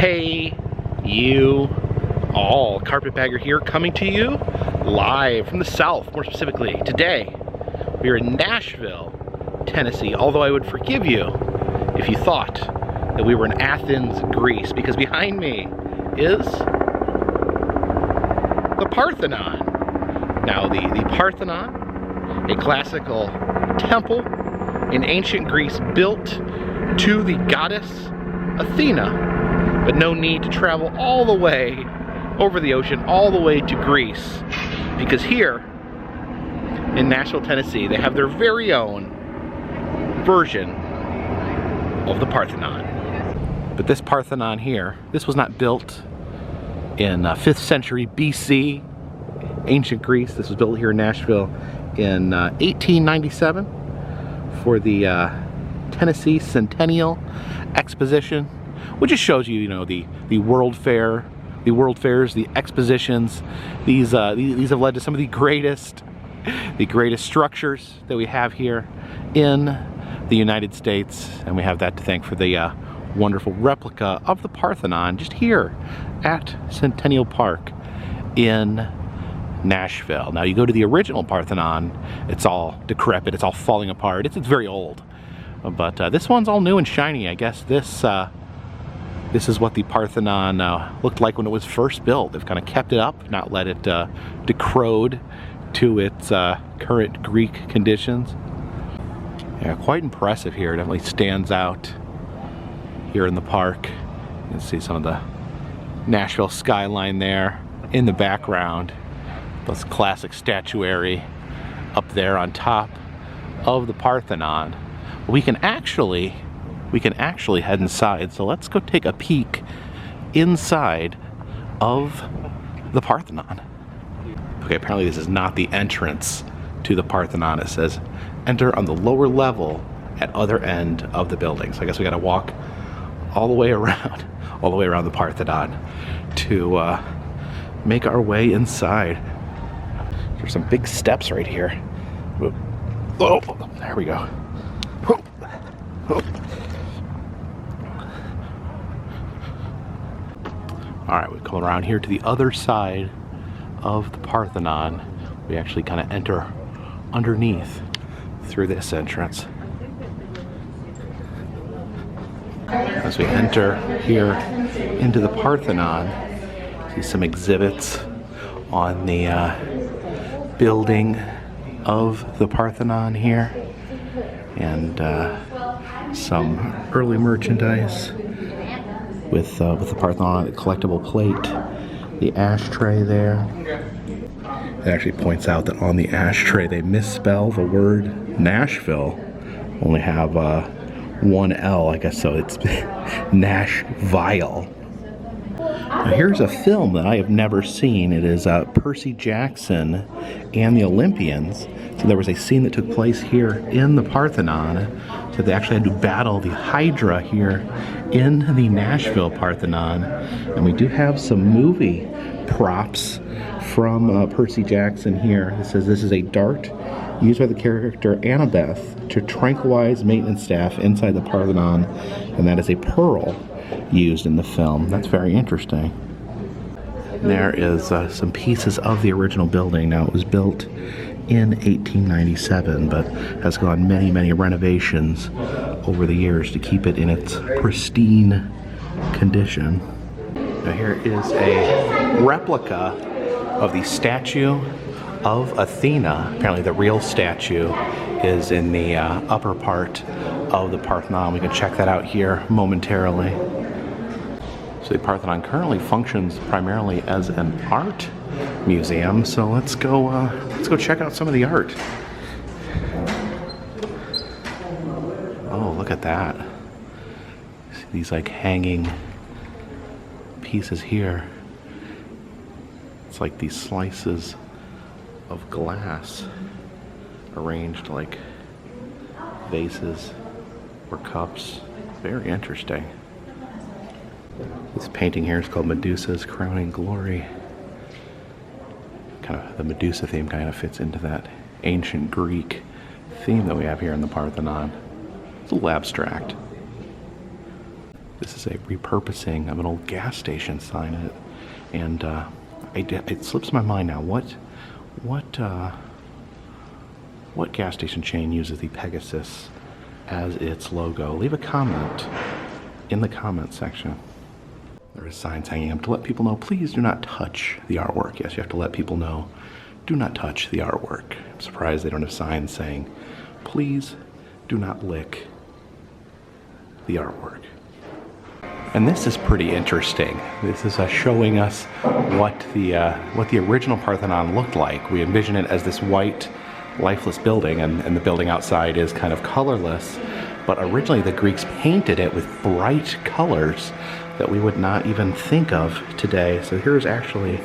Hey, you all, Carpetbagger here, coming to you live from the South, more specifically. Today, we are in Nashville, Tennessee, although I would forgive you if you thought that we were in Athens, Greece, because behind me is the Parthenon. Now, the Parthenon, a classical temple in ancient Greece built to the goddess Athena, but no need to travel all the way over the ocean, all the way to Greece, because here in Nashville, Tennessee, they have their very own version of the Parthenon. But this Parthenon here, this was not built in 5th century BC, ancient Greece. This was built here in Nashville in 1897 for the Tennessee Centennial Exposition, which just shows you, the World Fair, the World Fairs, the expositions. These have led to some of the greatest structures that we have here in the United States, and we have that to thank for the wonderful replica of the Parthenon just here at Centennial Park in Nashville. Now, you go to the original Parthenon, it's all decrepit, it's all falling apart, it's very old. But this one's all new and shiny. I guess this is what the Parthenon looked like when it was first built. They've kind of kept it up, not let it decrode to its current Greek conditions. Yeah, quite impressive here. It definitely stands out here in the park. You can see some of the Nashville skyline there in the background. This classic statuary up there on top of the Parthenon. We can actually head inside, so let's go take a peek inside of the Parthenon. Okay, apparently this is not the entrance to the Parthenon. It says enter on the lower level at other end of the building. So I guess we gotta walk all the way around the Parthenon to make our way inside. There's some big steps right here. Oh, there we go. Alright, we come around here to the other side of the Parthenon. We actually kind of enter underneath through this entrance. As we enter here into the Parthenon, see some exhibits on the building of the Parthenon here, and some early merchandise with the Parthenon, the collectible plate, the ashtray there. It actually points out that on the ashtray they misspell the word Nashville. Only have one L, I guess, so it's Nashville. Now here's a film that I have never seen. It is Percy Jackson and the Olympians. So there was a scene that took place here in the Parthenon. So they actually had to battle the Hydra here in the Nashville Parthenon. And we do have some movie props from Percy Jackson here. It says this is a dart used by the character Annabeth to tranquilize maintenance staff inside the Parthenon, and that is a pearl used in the film. That's very interesting. There is some pieces of the original building. Now, it was built in 1897, but has gone many renovations over the years to keep it in its pristine condition. Now, here is a replica of the statue of Athena. Apparently the real statue is in the upper part of the Parthenon. We can check that out here momentarily. So the Parthenon currently functions primarily as an art museum. So let's go check out some of the art. Oh, look at that! See these like hanging pieces here. It's like these slices of glass arranged like vases or cups. Very interesting. This painting here is called Medusa's Crowning Glory. Kind of the Medusa theme kind of fits into that ancient Greek theme that we have here in the Parthenon. It's a little abstract. This is a repurposing of an old gas station sign, and it slips my mind now. What gas station chain uses the Pegasus as its logo? Leave a comment in the comment section. There are signs hanging up to let people know, please do not touch the artwork. Yes, you have to let people know, do not touch the artwork. I'm surprised they don't have signs saying, please do not lick the artwork. And this is pretty interesting. This is showing us what the original Parthenon looked like. We envision it as this white, lifeless building, and the building outside is kind of colorless. But originally the Greeks painted it with bright colors that we would not even think of today. So here's actually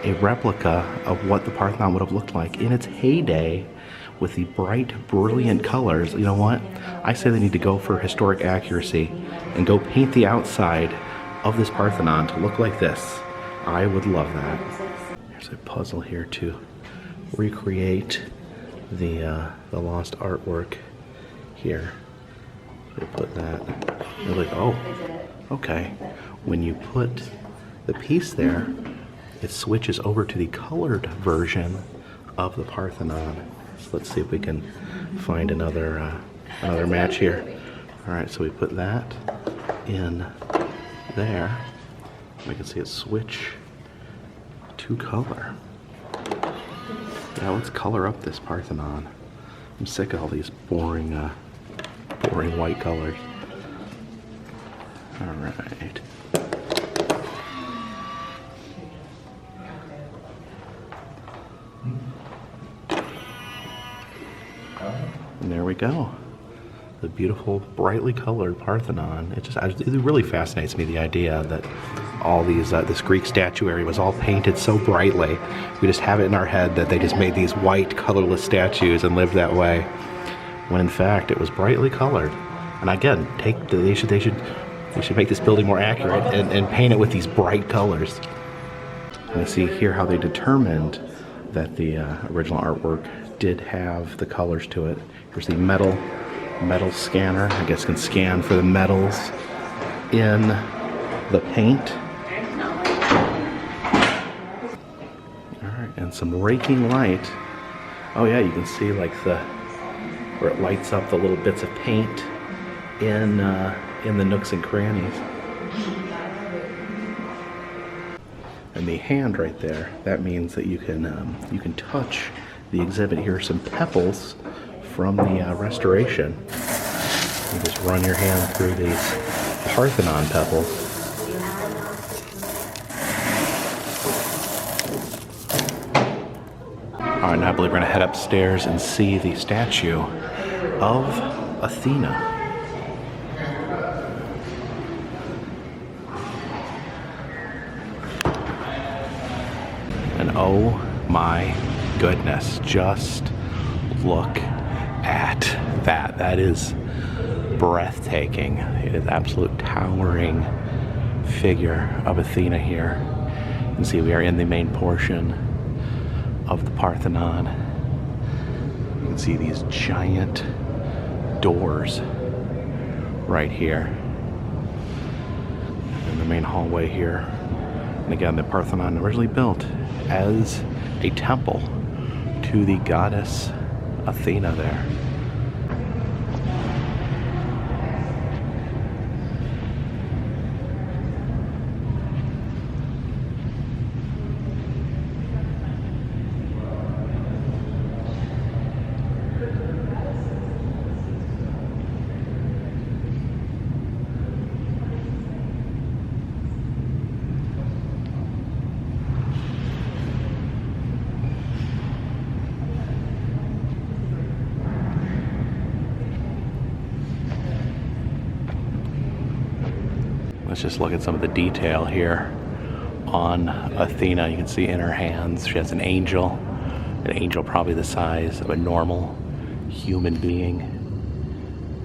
a replica of what the Parthenon would have looked like in its heyday with the bright, brilliant colors. You know what? I say they need to go for historic accuracy and go paint the outside of this Parthenon to look like this. I would love that. There's a puzzle here to recreate the lost artwork here. We'll put that. You're like, oh, okay. When you put the piece there, it switches over to the colored version of the Parthenon. So let's see if we can find another match here. All right, so we put that in there. We can see it switch to color. Yeah, let's color up this Parthenon. I'm sick of all these boring white colors. All right. And there we go. The beautiful, brightly colored Parthenon. It really fascinates me, the idea that all these, this Greek statuary was all painted so brightly. We just have it in our head that they just made these white, colorless statues and lived that way, when in fact it was brightly colored. And again, they should make this building more accurate and paint it with these bright colors. And you see here how they determined that the original artwork did have the colors to it. Here's the metal scanner. I guess can scan for the metals in the paint. All right, and some raking light. Oh yeah, you can see like where it lights up the little bits of paint in the nooks and crannies. And the hand right there, that means that you can touch the exhibit. Here are some pebbles from the restoration. You just run your hand through these Parthenon pebbles. All right, now I believe we're gonna head upstairs and see the statue of Athena. And oh my goodness, just look at that. That is breathtaking. It is absolute towering figure of Athena here. You can see we are in the main portion of the Parthenon. You can see these giant doors right here in the main hallway here. And again, the Parthenon originally built as a temple to the goddess Athena there. Let's just look at some of the detail here on Athena. You can see in her hands, she has an angel probably the size of a normal human being.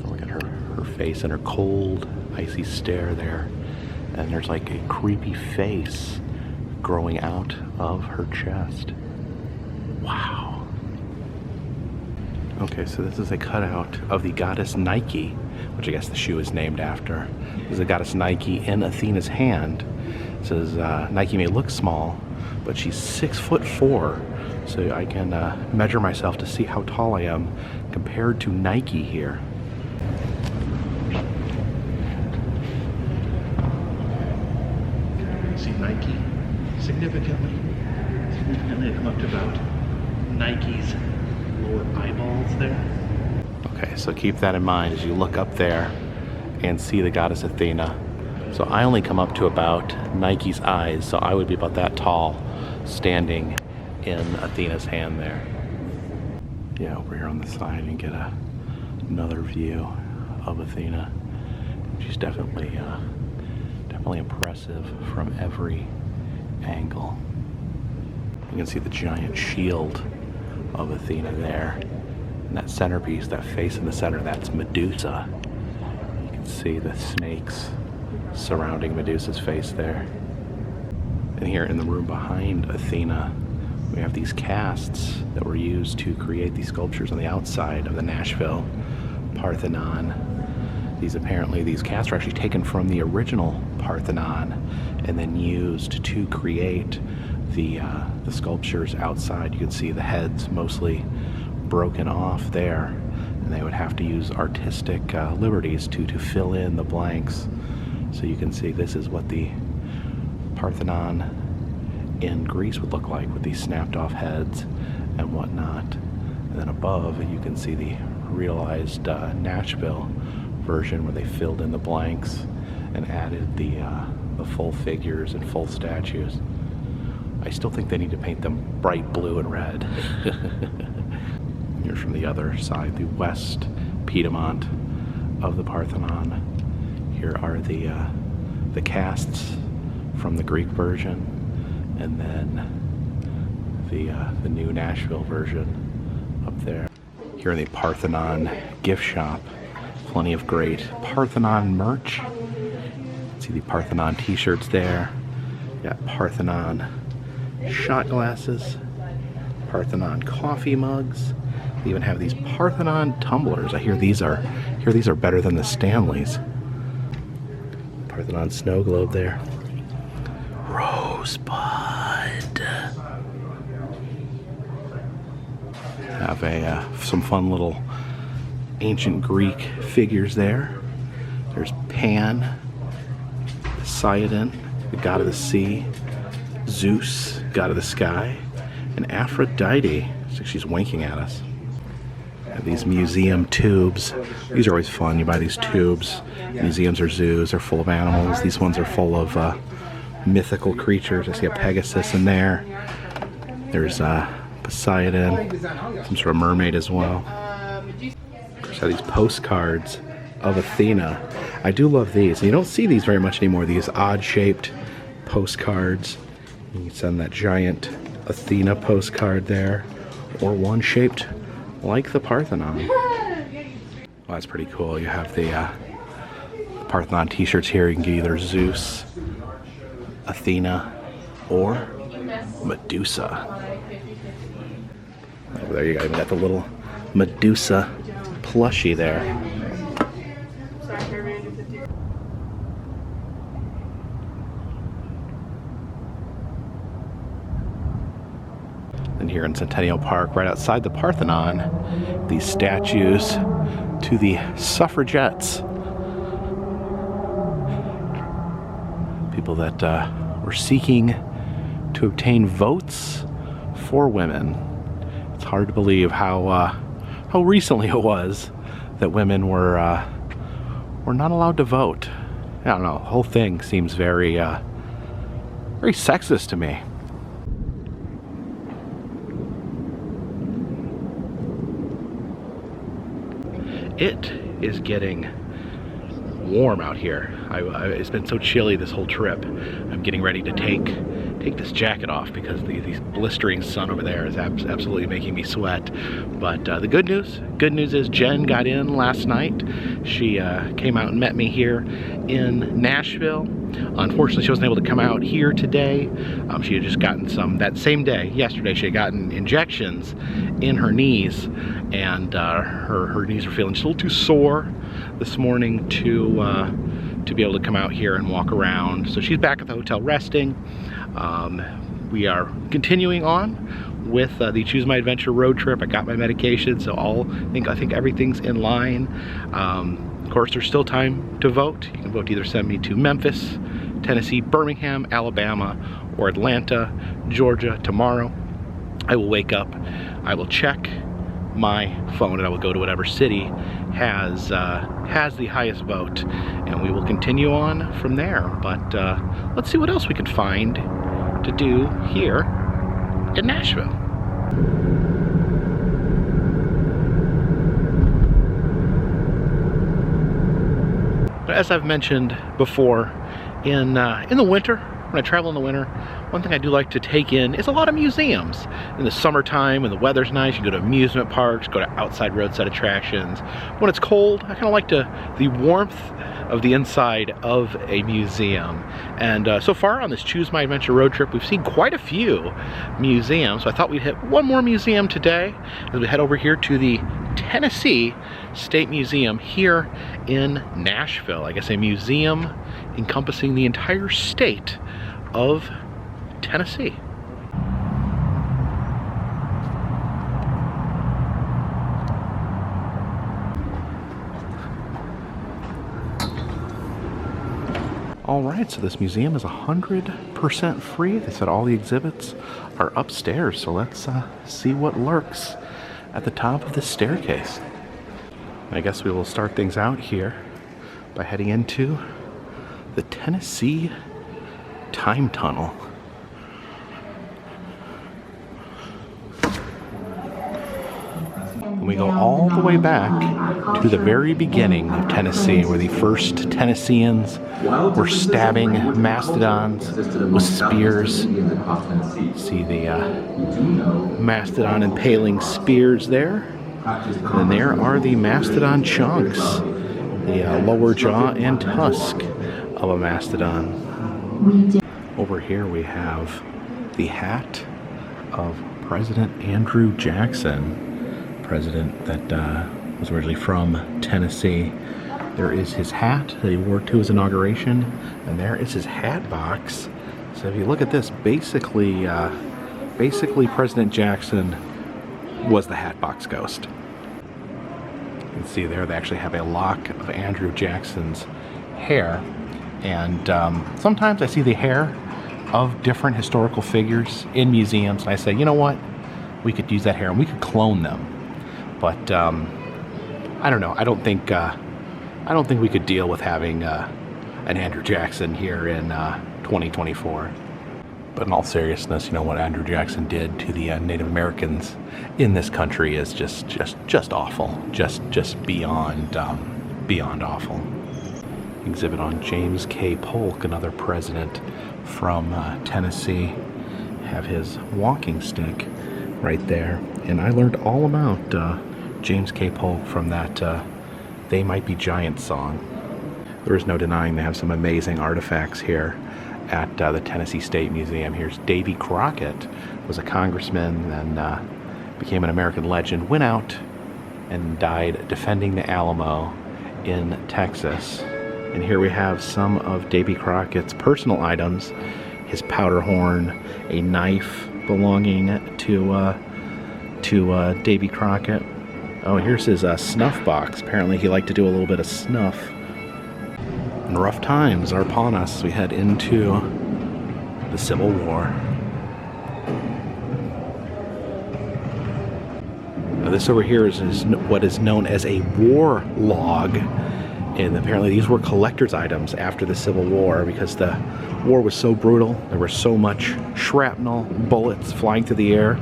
Look at her face and her cold, icy stare there. And there's like a creepy face growing out of her chest. Wow. Okay, so this is a cutout of the goddess Nike. which I guess the shoe is named after. This is the goddess Nike in Athena's hand. It says Nike may look small, but she's 6'4", so I can measure myself to see how tall I am compared to Nike here. See Nike significantly come up to about Nike's lower eyeballs there. Okay, so keep that in mind as you look up there and see the goddess Athena. So I only come up to about Nike's eyes, so I would be about that tall standing in Athena's hand there. Yeah, over here on the side you get another view of Athena. She's definitely impressive from every angle. You can see the giant shield of Athena there. And that centerpiece, that face in the center, that's Medusa. You can see the snakes surrounding Medusa's face there. And here in the room behind Athena, we have these casts that were used to create these sculptures on the outside of the Nashville Parthenon. These casts are actually taken from the original Parthenon and then used to create the sculptures outside. You can see the heads mostly broken off there, and they would have to use artistic liberties to fill in the blanks. So you can see this is what the Parthenon in Greece would look like with these snapped off heads and whatnot. And then above you can see the realized Nashville version where they filled in the blanks and added the full figures and full statues. I still think they need to paint them bright blue and red. Here's from the other side, the west Piedmont of the Parthenon. Here are the casts from the Greek version, and then the new Nashville version up there. Here in the Parthenon gift shop, plenty of great Parthenon merch. See the Parthenon t-shirts there. Got Parthenon shot glasses, Parthenon coffee mugs. They even have these Parthenon tumblers. I hear these are better than the Stanleys. Parthenon snow globe there. Rosebud. Have some fun little ancient Greek figures there. There's Pan, Poseidon, the god of the sea, Zeus, god of the sky, and Aphrodite. Looks like she's winking at us. Have these museum tubes. These are always fun. You buy these tubes. Museums or zoos are full of animals. These ones are full of mythical creatures. I see a Pegasus in there. There's Poseidon, some sort of mermaid as well. Of course, I have these postcards of Athena. I do love these. You don't see these very much anymore, these odd-shaped postcards. You can send that giant Athena postcard there, or one shaped like the Parthenon. Well, that's pretty cool. You have the Parthenon t-shirts here. You can get either Zeus, Athena, or Medusa. Over there you got the little Medusa plushie there. And here in Centennial Park, right outside the Parthenon, these statues to the suffragettes. People that were seeking to obtain votes for women. It's hard to believe how recently it was that women were not allowed to vote. I don't know, the whole thing seems very sexist to me. It is getting warm out here. It's been so chilly this whole trip. I'm getting ready to take this jacket off because the blistering sun over there is absolutely making me sweat. But the good news is Jen got in last night. She came out and met me here in Nashville. Unfortunately, she wasn't able to come out here today. She had just gotten that same day, yesterday, she had gotten injections in her knees, and her knees were feeling just a little too sore. this morning to be able to come out here and walk around. So she's back at the hotel resting. We are continuing on with the Choose My Adventure road trip. I got my medication, so I think everything's in line. Of course, there's still time to vote. You can vote to either send me to Memphis, Tennessee, Birmingham, Alabama, or Atlanta, Georgia tomorrow. I will wake up, I will check my phone, and I will go to whatever city has the highest vote, and we will continue on from there. But let's see what else we can find to do here in Nashville. But as I've mentioned before, in the winter, when I travel in the winter, one thing I do like to take in is a lot of museums. In the summertime, when the weather's nice, you go to amusement parks, go to outside roadside attractions. When it's cold, I kind of like the warmth of the inside of a museum. And so far on this Choose My Adventure road trip, we've seen quite a few museums. So I thought we'd hit one more museum today as we head over here to the Tennessee State Museum here in Nashville. I guess a museum encompassing the entire state of Tennessee. All right, so this museum is 100% free. They said all the exhibits are upstairs, so let's see what lurks at the top of this staircase. I guess we will start things out here by heading into the Tennessee Time Tunnel. We go all the way back to the very beginning of Tennessee, where the first Tennesseans were stabbing mastodons with spears. See the mastodon impaling spears there. And there are the mastodon chunks, the lower jaw and tusk of a mastodon. Over here we have the hat of President Andrew Jackson, president that was originally from Tennessee. There is his hat that he wore to his inauguration, and there is his hat box. So if you look at this, basically President Jackson was the hat box ghost. You can see there they actually have a lock of Andrew Jackson's hair, and sometimes I see the hair of different historical figures in museums, and I say, you know what, we could use that hair and we could clone them. But I don't know. I don't think we could deal with having an Andrew Jackson here in 2024. But in all seriousness, you know what Andrew Jackson did to the Native Americans in this country is just awful. Just beyond awful. Exhibit on James K. Polk, another president from Tennessee. Have his walking stick right there, and I learned all about James K. Polk from that They Might Be Giants song. There is no denying they have some amazing artifacts here at the Tennessee State Museum. Here's Davy Crockett, was a congressman and became an American legend, went out and died defending the Alamo in Texas. And here we have some of Davy Crockett's personal items, his powder horn, a knife belonging to Davy Crockett. Oh, here's his snuff box. Apparently he liked to do a little bit of snuff. And rough times are upon us as we head into the Civil War. Now this over here is what is known as a war log. And apparently these were collector's items after the Civil War because the war was so brutal. There was so much shrapnel, bullets flying through the air.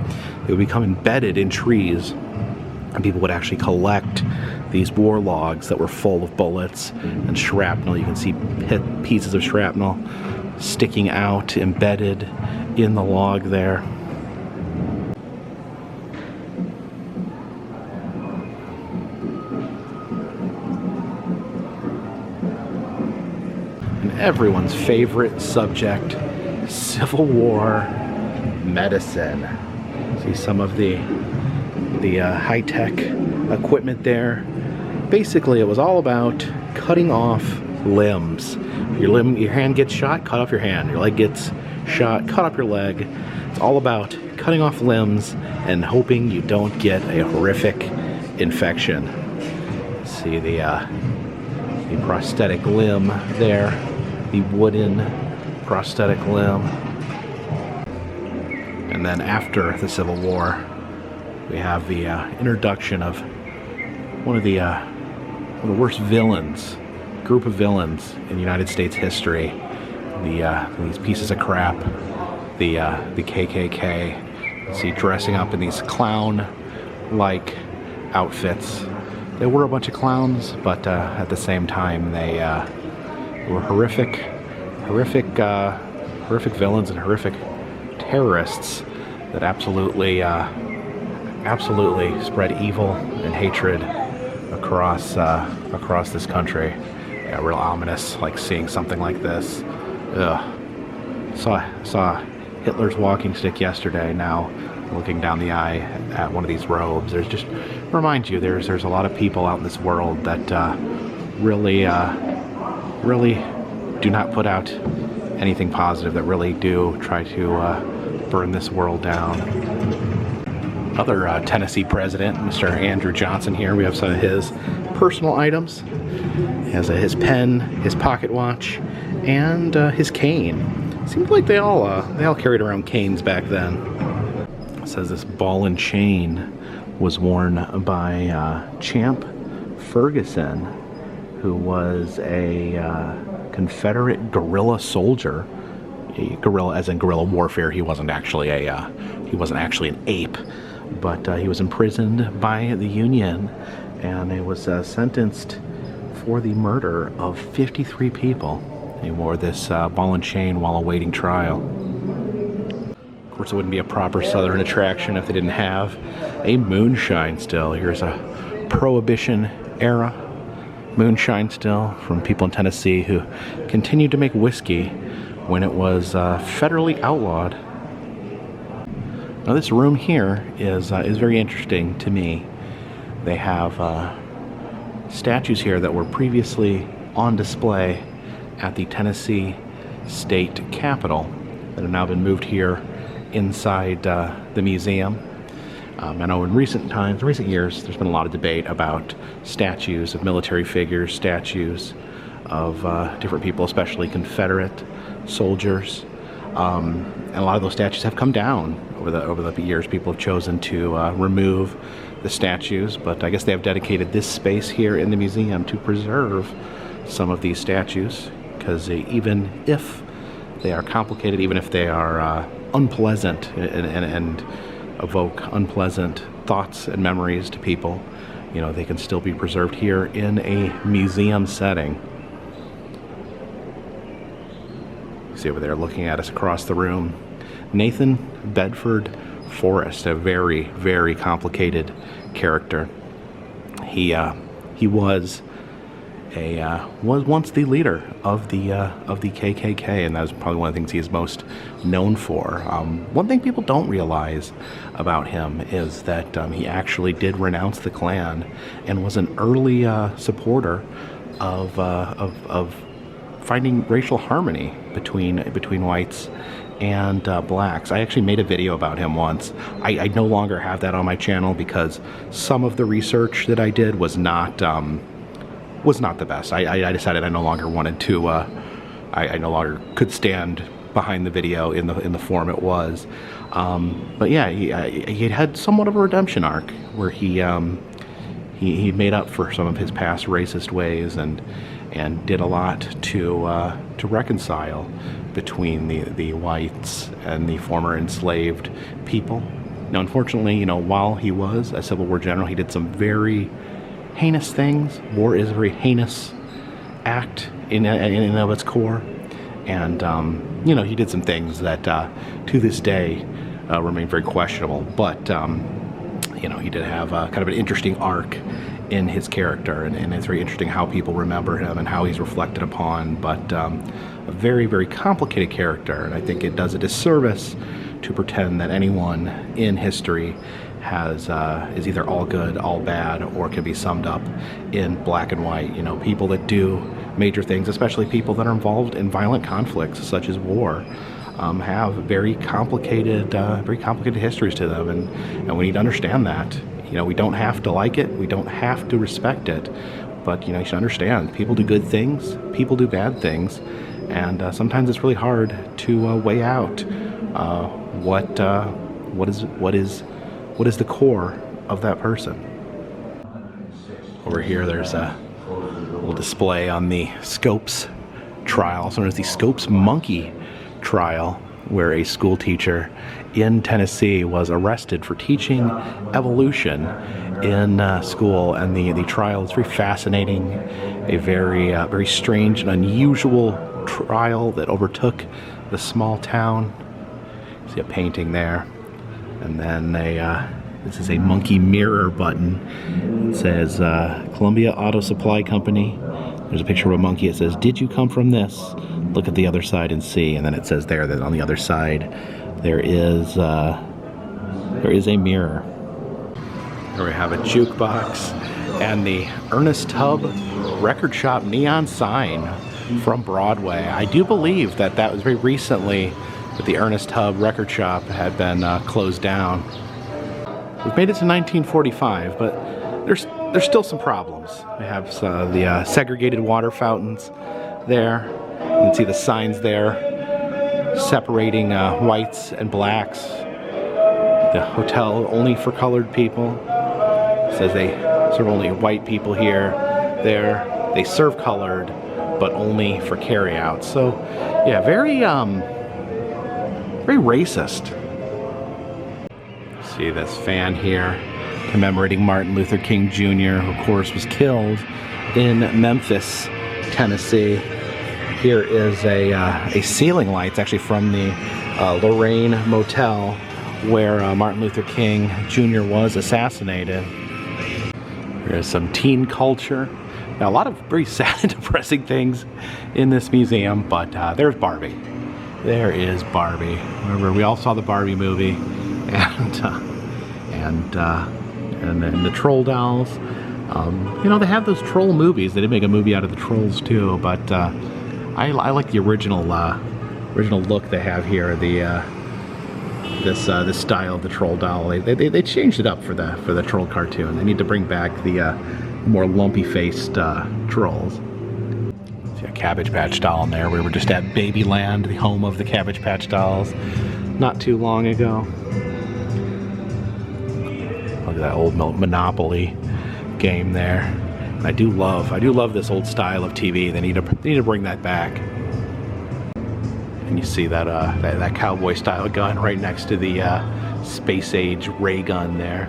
They would become embedded in trees. And people would actually collect these war logs that were full of bullets and shrapnel. You can see pieces of shrapnel sticking out, embedded in the log there. And everyone's favorite subject, Civil War medicine. See some of the high-tech equipment there Basically, it was all about cutting off limbs. Your hand gets shot, cut off your hand. Your leg gets shot, cut off your leg. It's all about cutting off limbs and hoping you don't get a horrific infection. See the prosthetic limb there, the wooden prosthetic limb. And then after the Civil War, we have the introduction of one of the worst villains, group of villains in United States history. These pieces of crap, the KKK. See, dressing up in these clown-like outfits. They were a bunch of clowns, but at the same time, they were horrific villains and horrific terrorists that absolutely spread evil and hatred across this country. Yeah, real ominous, like seeing something like this. Ugh. Saw Hitler's walking stick yesterday. Now looking down the eye at one of these robes. There's just reminds you there's a lot of people out in this world that really do not put out anything positive, that really do try to burn this world down. Other Tennessee president, Mr. Andrew Johnson here. We have some of his personal items. He has his pen, his pocket watch, and his cane. Seems like they all carried around canes back then. It says this ball and chain was worn by Champ Ferguson, who was a Confederate guerrilla soldier. A guerrilla, as in guerrilla warfare. He wasn't actually an ape, but he was imprisoned by the Union, and he was sentenced for the murder of 53 people. He wore this ball and chain while awaiting trial. Of course, it wouldn't be a proper Southern attraction if they didn't have a moonshine still. Here's a Prohibition era moonshine still from people in Tennessee who continued to make whiskey when it was federally outlawed. Now this room here is very interesting to me. They have statues here that were previously on display at the Tennessee State Capitol that have now been moved here inside the museum. I know in recent years, there's been a lot of debate about statues of military figures, statues of different people, especially Confederate soldiers. And a lot of those statues have come down over the years. People have chosen to remove the statues, but I guess they have dedicated this space here in the museum to preserve some of these statues, because even if they are complicated, even if they are unpleasant and evoke unpleasant thoughts and memories to people, you know, they can still be preserved here in a museum setting. See over there looking at us across the room, Nathan Bedford Forrest, a very, very complicated character. He was once the leader of the KKK, and that was probably one of the things he is most known for. One thing people don't realize about him is that he actually did renounce the Klan and was an early supporter of finding racial harmony between whites and blacks. I actually made a video about him once. I no longer have that on my channel because some of the research that I did was not the best. I decided I no longer wanted to. I no longer could stand behind the video in the form it was. But yeah, he had somewhat of a redemption arc where he made up for some of his past racist ways and did a lot to reconcile between the whites and the former enslaved people. Now, unfortunately, while he was a Civil War general, he did some very heinous things. War is a very heinous act in and of its core, and he did some things that to this day remain very questionable. But he did have kind of an interesting arc in his character, and it's very interesting how people remember him and how he's reflected upon. But a very, very complicated character, and I think it does a disservice to pretend that anyone in history is either all good, all bad, or can be summed up in black and white. You know, people that do major things, especially people that are involved in violent conflicts such as war, have very complicated histories to them, and we need to understand that. You know, we don't have to like it, we don't have to respect it, but you know, you should understand people do good things, people do bad things, and sometimes it's really hard to weigh out what is the core of that person. Over here there's a little display on the Scopes trial, also known as the Scopes monkey trial, where a school teacher in Tennessee was arrested for teaching evolution in school, and the trial is very fascinating, a very strange and unusual trial that overtook the small town. See a painting there. And then this is a monkey mirror button. It says Columbia Auto Supply Company. There's a picture of a monkey. It says, "Did you come from this? Look at the other side and see." And then it says there that on the other side there is a mirror. Here we have a jukebox and the Ernest Tubb Record Shop neon sign from Broadway. I do believe that was very recently that the Ernest Tubb Record Shop had been closed down. We've made it to 1945, but there's still some problems. We have the segregated water fountains there. You can see the signs there separating whites and blacks. The hotel only for colored people. It says they serve only white people here. There, they serve colored, but only for carry-out. So, yeah, very racist. See this fan here commemorating Martin Luther King Jr., who of course was killed in Memphis, Tennessee. Here is a ceiling light. It's actually from the Lorraine Motel where Martin Luther King Jr. was assassinated. There's some teen culture. Now, a lot of very sad and depressing things in this museum, but there's Barbie. There is Barbie. Remember, we all saw the Barbie movie, and the Troll dolls. You know, they have those Troll movies. They did make a movie out of the Trolls too, but I like the original look they have here. This style of the Troll doll. They changed it up for the Troll cartoon. They need to bring back the more lumpy-faced trolls. See a Cabbage Patch doll in there. We were just at Babyland, the home of the Cabbage Patch dolls, not too long ago. Look at that old Monopoly game there. And I do love this old style of TV. They need to bring that back. And you see that cowboy style gun right next to the space age ray gun there.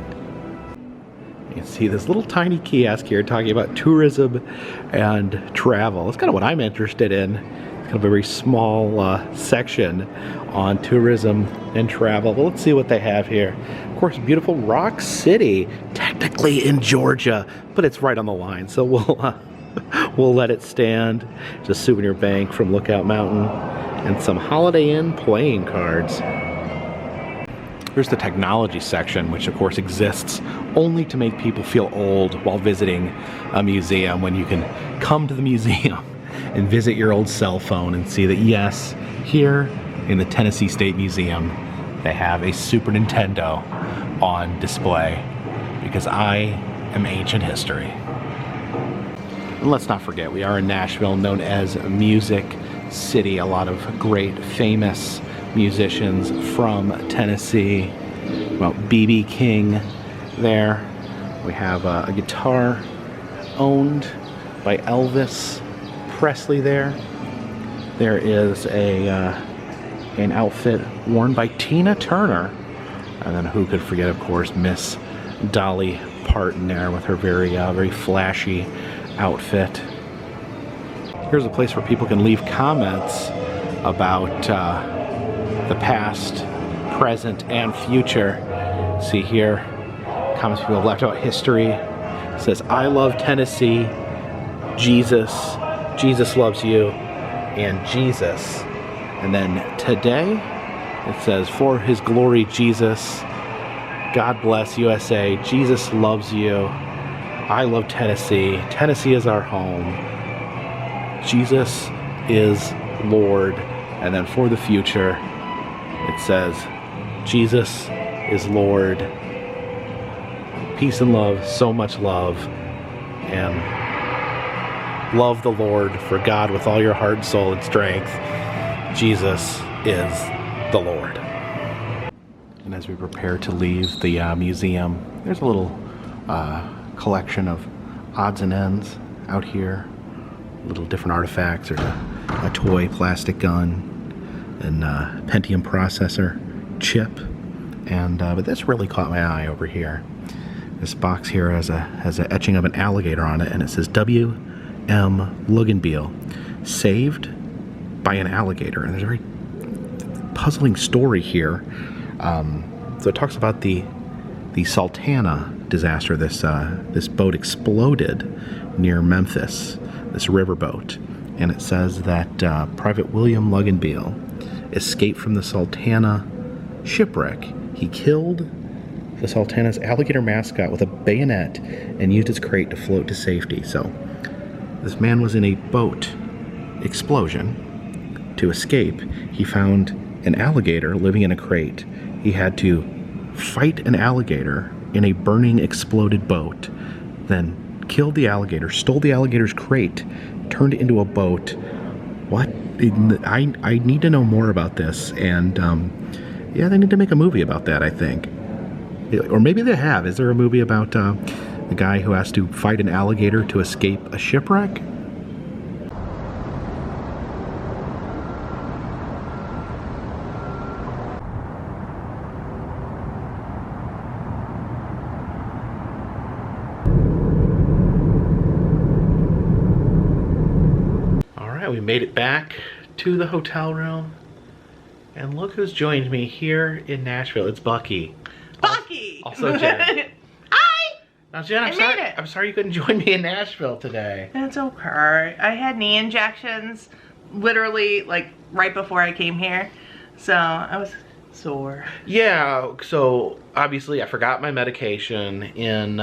You can see this little tiny kiosk here talking about tourism and travel. That's kind of what I'm interested in. It's kind of a very small section on tourism and travel. Well, let's see what they have here. Of course, beautiful Rock City, technically in Georgia, but it's right on the line, so we'll let it stand. It's a souvenir bank from Lookout Mountain and some Holiday Inn playing cards. Here's the technology section, which of course exists only to make people feel old while visiting a museum, when you can come to the museum and visit your old cell phone and see that, yes, here in the Tennessee State Museum, they have a Super Nintendo on display, because I am ancient history. And let's not forget, we are in Nashville, known as Music City. A lot of great, famous musicians from Tennessee. Well, B.B. King there. We have a guitar owned by Elvis Presley there. There is an outfit worn by Tina Turner. And then who could forget, of course, Miss Dolly Parton there with her very flashy outfit. Here's a place where people can leave comments about the past, present, and future. See here, comments people have left about history. It says, "I love Tennessee, Jesus loves you, and Jesus." And then today, it says, "For his glory, Jesus, God bless USA. Jesus loves you. I love Tennessee. Tennessee is our home. Jesus is Lord. And then for the future, it says, Jesus is Lord. Peace and love, so much love. And love the Lord, for God with all your heart, soul, and strength. Jesus is the Lord. And as we prepare to leave the museum, there's a little collection of odds and ends out here. Little different artifacts. There's a toy plastic gun and Pentium processor chip. And but this really caught my eye over here. This box here has a etching of an alligator on it, and it says W.M. Luganbiel, saved by an alligator. And there's a very puzzling story here. So it talks about the Sultana disaster. This boat exploded near Memphis, this riverboat, and it says that Private William Luganbiel escaped from the Sultana shipwreck. He killed the Sultana's alligator mascot with a bayonet and used his crate to float to safety. So this man was in a boat explosion. To escape, he found an alligator living in a crate. He had to fight an alligator in a burning, exploded boat, then killed the alligator, stole the alligator's crate, turned it into a boat. What? I need to know more about this, and yeah, they need to make a movie about that, I think. Or maybe they have. Is there a movie about the guy who has to fight an alligator to escape a shipwreck? We made it back to the hotel room, and look who's joined me here in Nashville. It's Bucky. Bucky! Also Jen. Hi! Now Jen, I'm sorry you couldn't join me in Nashville today. It's okay. I had knee injections literally like right before I came here, so I was sore. Yeah, so obviously I forgot my medication in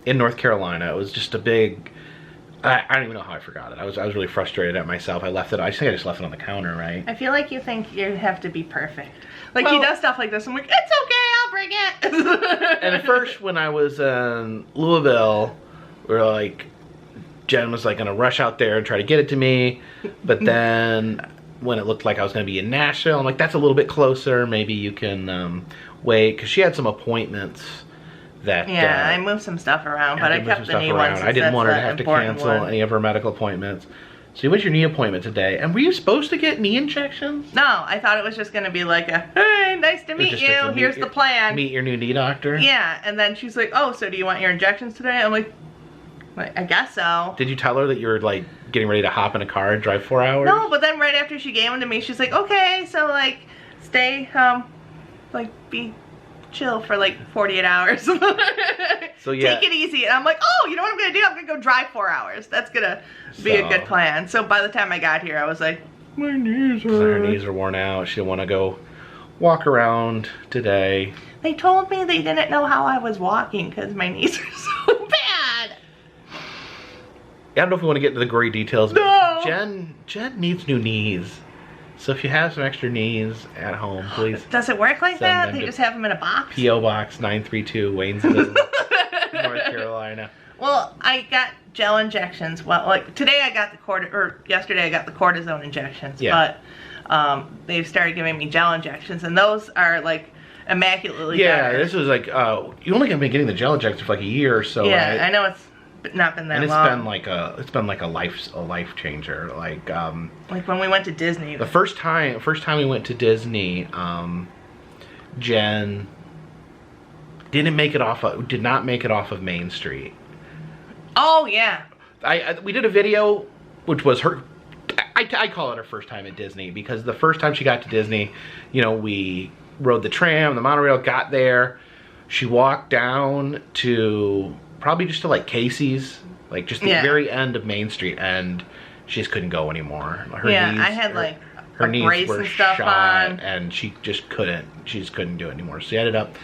North Carolina. It was just a big... I don't even know how I forgot it. I was really frustrated at myself. I think I just left it on the counter, right? I feel like you think you have to be perfect. Like, well, he does stuff like this. I'm like, it's okay, I'll bring it. And at first, when I was in Louisville, we were like, Jen was like gonna rush out there and try to get it to me. But then when it looked like I was gonna be in Nashville, I'm like, that's a little bit closer. Maybe you can wait, because she had some appointments. That, yeah, I moved some stuff around, but I kept the knee ones. I didn't want her to have to cancel any of her medical appointments. So you went to your knee appointment today, and were you supposed to get knee injections? No, I thought it was just going to be like a, hey, nice to meet you, here's the plan. Meet your new knee doctor? Yeah, and then she's like, oh, so do you want your injections today? I'm like, I guess so. Did you tell her that you were like getting ready to hop in a car and drive 4 hours? No, but then right after she gave them to me, she's like, okay, so like, stay, be chill for like 48 hours. So yeah, take it easy. And I'm like, oh, you know what I'm gonna do? I'm gonna go drive 4 hours. That's gonna be a good plan. So by the time I got here, I was like, my knees hurt. Her knees are worn out. She didn't want to go walk around today. They told me they didn't know how I was walking because my knees are so bad. I don't know if we want to get into the gory details. No. Jen needs new knees. So if you have some extra knees at home, please. Does it work like that? They just have them in a box? P.O. Box 932, Waynesville, North Carolina. Well, I got gel injections. Well, like today I got yesterday I got the cortisone injections. Yeah. But they've started giving me gel injections, and those are like immaculately better. This was like you only been getting the gel injections for like a year or so. Yeah, right? I know it's not been that long. And it's been like a life changer. Like when we went to Disney. The first time we went to Disney, Jen did not make it off of Main Street. Oh yeah. We did a video, which was her. I call it her first time at Disney, because the first time she got to Disney, you know, we rode the tram, the monorail, got there. She walked down to probably just to like Casey's, like just the very end of Main Street, and she just couldn't go anymore. Her knees, I had like her knees brace were and stuff shot, on, and she just couldn't do it anymore. So she ended up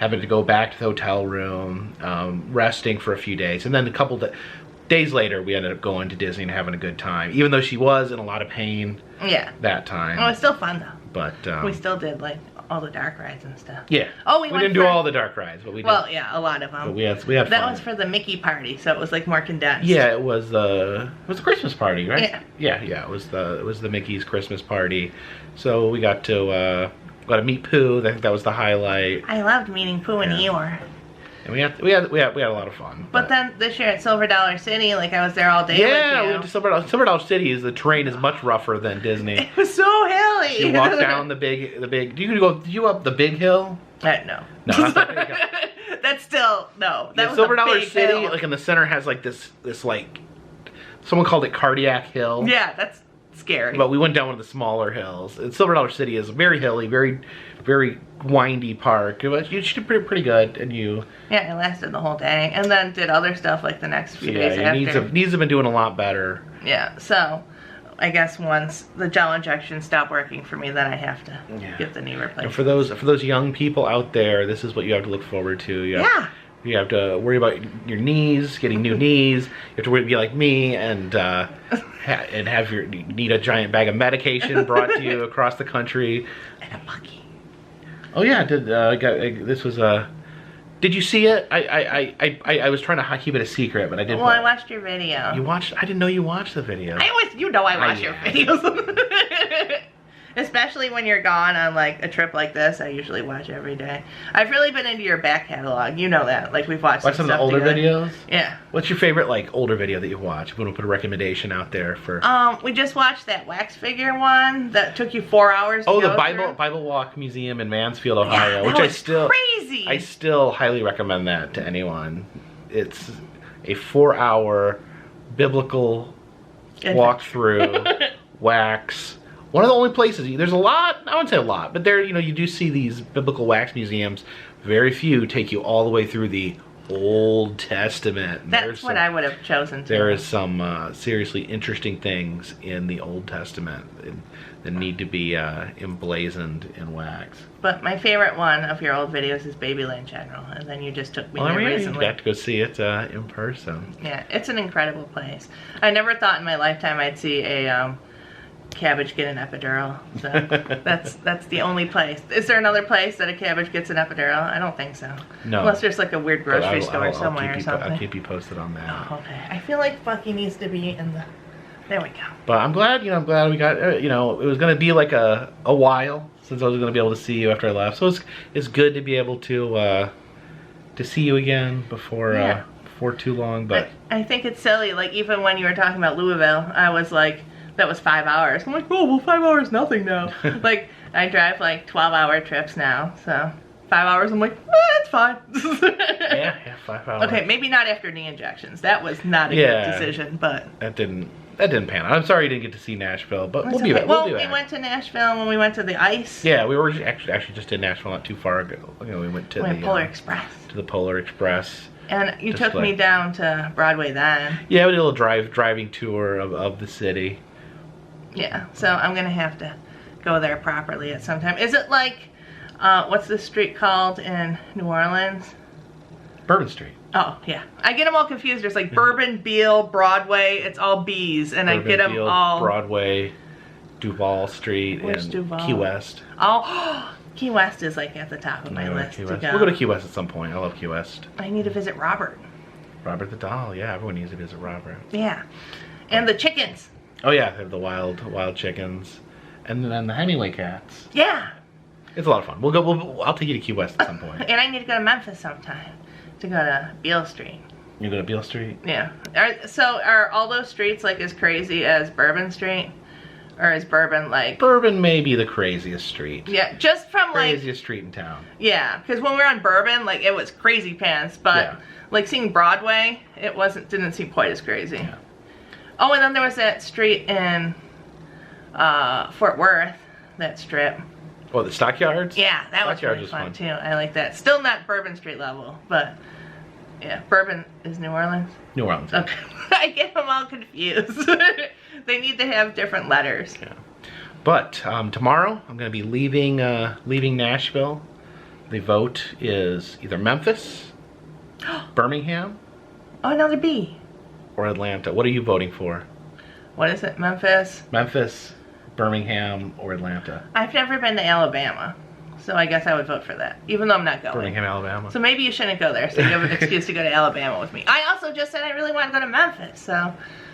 having to go back to the hotel room, resting for a few days. And then a couple days later, we ended up going to Disney and having a good time. Even though she was in a lot of pain that time. Oh, it was still fun, though. But we still did, like, all the dark rides and stuff. Yeah. Oh, we didn't do all the dark rides, but we did. Well, yeah, a lot of them. But we had fun. That was for the Mickey party, so it was like more condensed. Yeah, it was the Christmas party, right? Yeah. Yeah. It was the Mickey's Christmas party. So we got to meet Pooh. I think that was the highlight. I loved meeting Pooh and Eeyore. And we had a lot of fun. But then this year at Silver Dollar City, like I was there all day. Yeah, with you. we went to Silver Dollar City. The terrain is much rougher than Disney. It was so hilly. You walk down the big. Do you up the big hill? No. No, not that big hill. That's still no. That was Silver Dollar City, hill. like in the center, has like this like, someone called it Cardiac Hill. Yeah, that's scary. But we went down one of the smaller hills. And Silver Dollar City is very hilly, very, very windy park. You did pretty good, and you. Yeah, it lasted the whole day, and then did other stuff like the next few days after. Yeah, needs have been doing a lot better. Yeah, so I guess once the gel injections stop working for me, then I have to get the knee replaced. And for those young people out there, this is what you have to look forward to. You have to worry about your knees, getting new knees. You have to be like me and need a giant bag of medication brought to you across the country. And a buggy. Oh yeah, did you see it? I was trying to keep it a secret, but I didn't. Well, I watched your video. You watched? I didn't know you watched the video. I watch your videos. Especially when you're gone on like a trip like this, I usually watch every day. I've really been into your back catalog. You know that. Like we've watched some of the older videos? Yeah. What's your favorite like older video that you've watched? We want to put a recommendation out there for. We just watched that wax figure one that took you 4 hours. Oh, the Bible Walk Museum in Mansfield, Ohio, which crazy. I still highly recommend that to anyone. It's a 4-hour biblical walkthrough wax. One of the only places, there's a lot, I wouldn't say a lot, but there, you do see these biblical wax museums. Very few take you all the way through the Old Testament. That's what I would have chosen to. There is some seriously interesting things in the Old Testament that need to be emblazoned in wax. But my favorite one of your old videos is Babyland General, and then you just took me there recently. You got to go see it in person. Yeah, it's an incredible place. I never thought in my lifetime I'd see a cabbage get an epidural. So that's the only place. Is there another place that a cabbage gets an epidural? I don't think so. No. Unless there's like a weird grocery store somewhere or something. I'll keep you posted on that. Oh, okay. I feel like Bucky needs to be in the. There we go. But I'm glad we got. It was going to be like a while since I was going to be able to see you after I left. So it's good to be able to see you again before too long. But I think it's silly. Like even when you were talking about Louisville, I was like. That was 5 hours. I'm like, oh, well, 5 hours, nothing now. Like, I drive like 12-hour trips now, so 5 hours, I'm like, it's fine. yeah, 5 hours. Okay, maybe not after knee injections. That was not a good decision, but that didn't pan out. I'm sorry you didn't get to see Nashville, but we'll be back. Well, we went to Nashville when we went to the ice. Yeah, we were actually just in Nashville not too far ago. We went to the Polar Express. To the Polar Express. And you took me down to Broadway then. Yeah, we did a little driving tour of the city. Yeah, so I'm gonna have to go there properly at some time. Is it like, what's the street called in New Orleans? Bourbon Street. Oh, yeah. I get them all confused. There's like Bourbon, Beale, Broadway. It's all B's, and Bourbon, I get them Beale, all. Broadway, Duval Street, and Duval? Key West. Oh, Key West is like at the top of my list to go. We'll go to Key West at some point. I love Key West. I need to visit Robert. Robert the Doll. Yeah, everyone needs to visit Robert. Yeah, and the chickens. Oh yeah, they have the wild chickens, and then the Hemingway cats. Yeah, it's a lot of fun. We'll go. I'll take you to Key West at some point. And I need to go to Memphis sometime to go to Beale Street. You go to Beale Street? Yeah. Are all those streets like as crazy as Bourbon Street, or is Bourbon like? Bourbon may be the craziest street. Yeah, just from craziest street in town. Yeah, because when we were on Bourbon, like it was crazy pants, but like seeing Broadway, didn't seem quite as crazy. Yeah. Oh, and then there was that street in Fort Worth, that strip. Oh, the Stockyards? Yeah, that was really fun too. I like that. Still not Bourbon Street level, but yeah, Bourbon is New Orleans? New Orleans. Okay. I get them all confused. They need to have different letters. Yeah. But tomorrow, I'm going to be leaving Nashville The vote is either Memphis, Birmingham, Oh, another B. or Atlanta. What are you voting for? What is it? Memphis? Memphis, Birmingham, or Atlanta? I've never been to Alabama, so I guess I would vote for that, even though I'm not going. Birmingham, Alabama. So maybe you shouldn't go there, so you have an excuse to go to Alabama with me. I also just said I really want to go to Memphis, so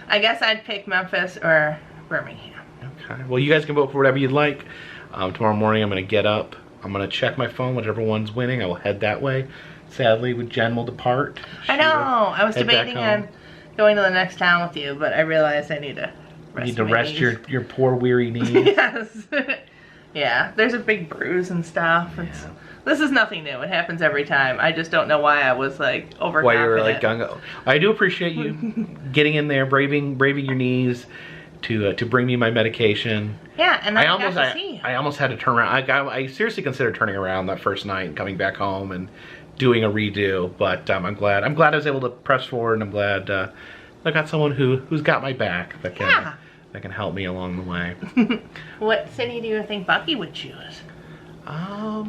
I guess I'd pick Memphis or Birmingham. Okay. Well, you guys can vote for whatever you'd like. Tomorrow morning, I'm going to get up. I'm going to check my phone. Whichever one's winning, I will head that way. Sadly, Jen will depart. I know. I was debating on going to the next town with you, but I realized I need to rest. You need to rest your poor, weary knees. Yes. Yeah, there's a big bruise and stuff. Yeah. This is nothing new. It happens every time. I just don't know why I was like overconfident. Why you were like gung-ho. I do appreciate you getting in there, braving your knees to bring me my medication. Yeah, and I almost had to turn around. I seriously considered turning around that first night and coming back home and doing a redo, but I'm glad I was able to press forward, and I'm glad I got someone who's got my back that can help me along the way. What city do you think Bucky would choose? I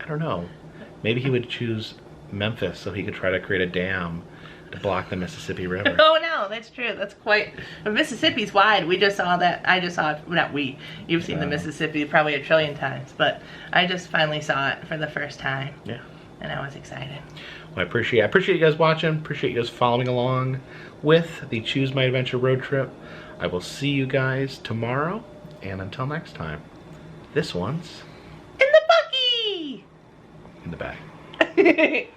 don't know. Maybe he would choose Memphis so he could try to create a dam to block the Mississippi River. Oh no, that's true. That's quite. Mississippi's wide. We just saw that. I just saw it. Not we. You've seen the Mississippi probably a trillion times, but I just finally saw it for the first time. Yeah. And I was excited. Well, I appreciate you guys watching. Appreciate you guys following along with the Choose My Adventure road trip. I will see you guys tomorrow, and until next time, this one's in the Bucky. in the bag.